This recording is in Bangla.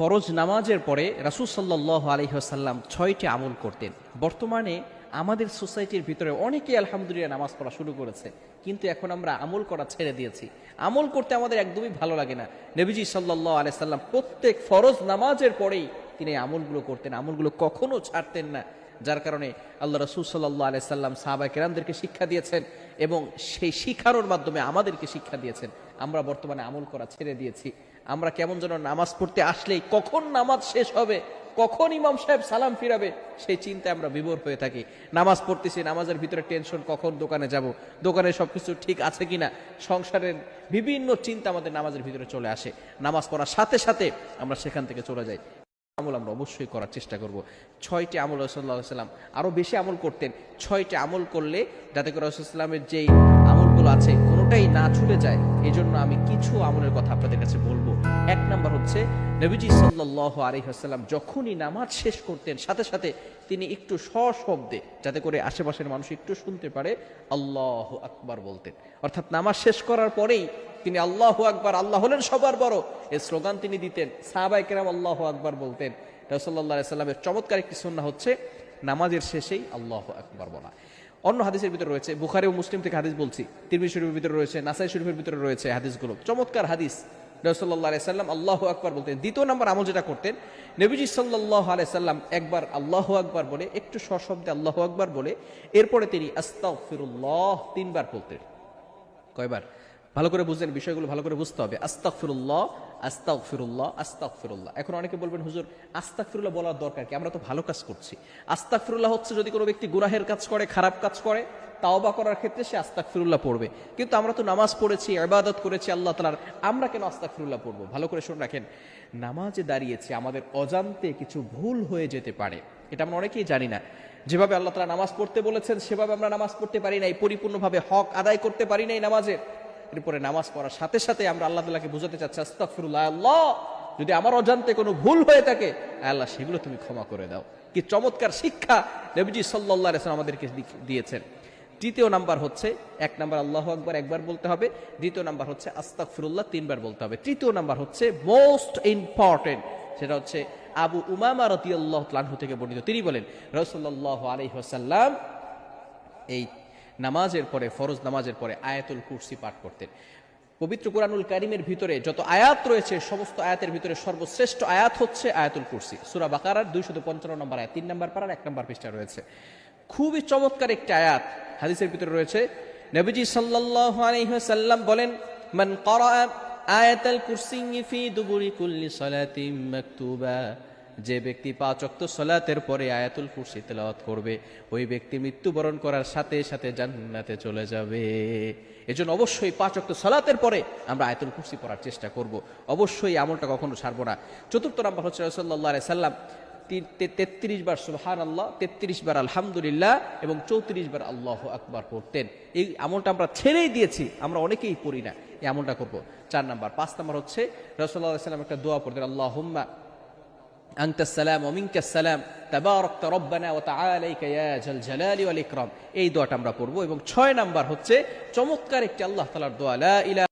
ফরজ নামাজের পরে রাসূল সাল্লাল্লাহু আলাইহি ওয়াসাল্লাম 6টি আমল করতেন। বর্তমানে আমাদের সোসাইটির ভিতরে অনেকেই আলহামদুলিল্লাহ নামাজ পড়া শুরু করেছে, কিন্তু এখন আমরা আমল করা ছেড়ে দিয়েছি। আমল করতে আমাদের একদমই ভালো লাগে না। নবীজি সাল্লাল্লাহু আলাইহি সাল্লাম প্রত্যেক ফরজ নামাজের পরেই তিনি আমলগুলো করতেন, আমলগুলো কখনো ছাড়তেন না। যার কারণে আল্লাহ রাসূল সাল্লাল্লাহু আলাইহি সাল্লাম সাহাবায়ে কেরামদেরকে শিক্ষা দিয়েছেন এবং সেই শিখানোর মাধ্যমে আমাদেরকে শিক্ষা দিয়েছেন। আমরা বর্তমানে আমল করা ছেড়ে দিয়েছি। আমরা কেমন যেন নামাজ পড়তে আসলেই কখন নামাজ শেষ হবে, কখন ইমাম সাহেব সালাম ফিরাবে, সেই চিন্তায় আমরা বিভোর হয়ে থাকি। নামাজ পড়তেছি, নামাজের ভিতরে টেনশন, কখন দোকানে যাব, দোকানে সবকিছু ঠিক আছে কিনা, সংসারের বিভিন্ন চিন্তা আমাদের নামাজের ভিতরে চলে আসে। নামাজ পড়ার সাথে সাথে আমরা সেখান থেকে চলে যাই। আমল আমরা অবশ্যই করার চেষ্টা করব। 6টি আমল রাসূলুল্লাহ সাল্লাল্লাহু আলাইহি ওয়াসাল্লাম আরো বেশি আমল করতেন। 6টি আমল করলে যাতে করে রাসূলুল্লাহ সাল্লাল্লাহু আলাইহি ওয়াসাল্লামের যেই আমলগুলো আছে কোনোটাই না ছুটে যায়, এই জন্য আমি কিছু আমলের কথা আপনাদের কাছে বলবো। 1 নাম্বার হচ্ছে নবীজি সাল্লাল্লাহু আলাইহি ওয়াসাল্লাম যখনই নামাজ শেষ করতেন সাথে সাথে তিনি একটু সশব্দে, যাতে করে আশেপাশের মানুষ একটু শুনতে পারে, আল্লাহু আকবার বলতেন। অর্থাৎ নামাজ শেষ করার পরেই তিনি আল্লাহু আকবার, আল্লাহ হলেন সবার বড়, এই স্লোগান তিনি দিতেন। সাহাবায়ে কেরাম আল্লাহু আকবার বলতেন। রাসূলুল্লাহ সাল্লাল্লাহু আলাইহি ওয়াসাল্লামের চমৎকার একটি সুন্নাহ হচ্ছে নামাজের শেষেই আল্লাহু আকবার বলা। অন্য হাদিসের ভিতরে রয়েছে, বুখারী ও মুসলিম থেকে হাদিস বলছি, তিরমিজি শরীফের ভিতরে রয়েছে, নাসাই শরীফের ভিতরে রয়েছে হাদিসগুলো, চমৎকার হাদিস। রাসূলুল্লাহ সাল্লাল্লাহু আলাইহি ওয়াসাল্লাম আল্লাহু আকবার বলতেন। দ্বিতীয় নম্বর আমল যেটা করতেন, নবীজি সাল্লাল্লাহু আলাইহি ওয়াসাল্লাম একবার আল্লাহু আকবার বলে, একটু সশব্দে আল্লাহু আকবার বলে, এরপরে তিনি আস্তাগফিরুল্লাহ 3 বার বলতেন। কয়বার? ভালো করে বুঝলেন, বিষয়গুলো ভালো করে বুঝতে হবে। আস্তাগফিরুল্লাহ, আস্তাগফিরুল্লাহ, আস্তাগফিরুল্লাহ। এখন অনেকে বলবেন, হুজুর আস্তাগফিরুল্লাহ বলার দরকার কি, আমরা তো ভালো কাজ করছি। আস্তাগফিরুল্লাহ হচ্ছে যদি কোনো ব্যক্তি গুনাহের কাজ করে, খারাপ কাজ করে, তাওবা করার ক্ষেত্রে সে আস্তাগফিরুল্লাহ পড়বে। কিন্তু আমরা তো নামাজ পড়েছি, ইবাদত করেছি আল্লাহ তাআলার, আমরা কেন আস্তাগফিরুল্লাহ পড়বো? ভালো করে শুনে রাখেন, নামাজে দাঁড়িয়েছে আমাদের অজান্তে কিছু ভুল হয়ে যেতে পারে, এটা আমরা অনেকেই জানি না। যেভাবে আল্লাহ তাআলা নামাজ পড়তে বলেছেন সেভাবে আমরা নামাজ পড়তে পারি নাই, পরিপূর্ণভাবে হক আদায় করতে পারি নাই নামাজের। এরপরে নামাজ পড়ার সাথে সাথে আমরা আল্লাহ তাআলাকে বোঝাতে চাচ্ছি, আস্তাগফিরুল্লাহ, আল্লাহ যদি আমার অজান্তে কোনো ভুল হয়ে থাকে, আল্লাহ সেগুলো তুমি ক্ষমা করে দাও। কি চমৎকার শিক্ষা নবীজি সাল্লাল্লাহু আলাইহি ওয়াসাল্লাম আমাদেরকে দিয়েছেন। তৃতীয় নাম্বার হচ্ছে, 1 নাম্বার আল্লাহু আকবার একবার বলতে হবে, দ্বিতীয় নাম্বার হচ্ছে আস্তাগফিরুল্লাহ 3 বার বলতে হবে, তৃতীয় নাম্বার হচ্ছে মোস্ট ইম্পর্টেন্ট, সেটা হচ্ছে আবু উমামা রাদিয়াল্লাহু তাআলা আনহু থেকে বর্ণিত। তিনি বলেন, রাসূলুল্লাহ আলাইহি ওয়াসাল্লাম এই নামাজের পরে, ফরজ নামাজের পরে আয়াতুল কুরসি পাঠ করতেন। পবিত্র কুরআনুল কারীমের ভিতরে যত আয়াত রয়েছে সমস্ত আয়াতের ভিতরে সর্বশ্রেষ্ঠ আয়াত হচ্ছে আয়াতুল কুরসি। সূরা বাকারার 255 নম্বর আয়াত, 3 নম্বর পারার 1 নম্বর পৃষ্ঠা রয়েছে। খুবই চমৎকার একটি আয়াত হাদিসের ভিতরে রয়েছে। নবীজি সাল্লাল্লাহু আলাইহি ওয়াসাল্লাম বলেন, মান ক্বারা আয়াতুল কুরসি ফি দুবুরি কুল্লি সালাতিন মাকতুবা, যে ব্যক্তি 5 ওয়াক্ত সালাতের পরে আয়াতুল কুরসি তেলাওয়াত করবে, ওই ব্যক্তি মৃত্যুবরণ করার সাথে সাথে জান্নাতে চলে যাবে। এজন্য অবশ্যই 5 ওয়াক্ত সালাতের পরে আমরা আয়াতুল কুরসি পড়ার চেষ্টা করব। অবশ্যই আমলটা কখনো ছাড়বো না। চতুর্থ নাম্বার হচ্ছে রাসূলুল্লাহ সাল্লাল্লাহু আলাইহি ওয়াসাল্লাম 33 বার সুবহানাল্লাহ, 33 বার আলহামদুলিল্লাহ এবং 34 বার আল্লাহু আকবার পড়তেন। এই আমলটা আমরা ছেড়েই দিয়েছি, আমরা অনেকেই পড়ি না, এই আমলটা করব। 4 নাম্বার। 5 নাম্বার হচ্ছে রাসূলুল্লাহ সাল্লাল্লাহু আলাইহি ওয়াসাল্লাম একটা দোয়া পড়তেন, আল্লাহুম্মা আনতাস সালাম ওয়া মিনকাস সালাম তাবারাকতা রব্বানা ওয়া তাআলাইকা ইয়া জাল জালালি ওয়াল ইকরাম। এই দোয়াটা আমরা পড়ব। এবং 6 নাম্বার হচ্ছে চমৎকার একটি আল্লাহ তাআলার দোয়া, লা ইলাহা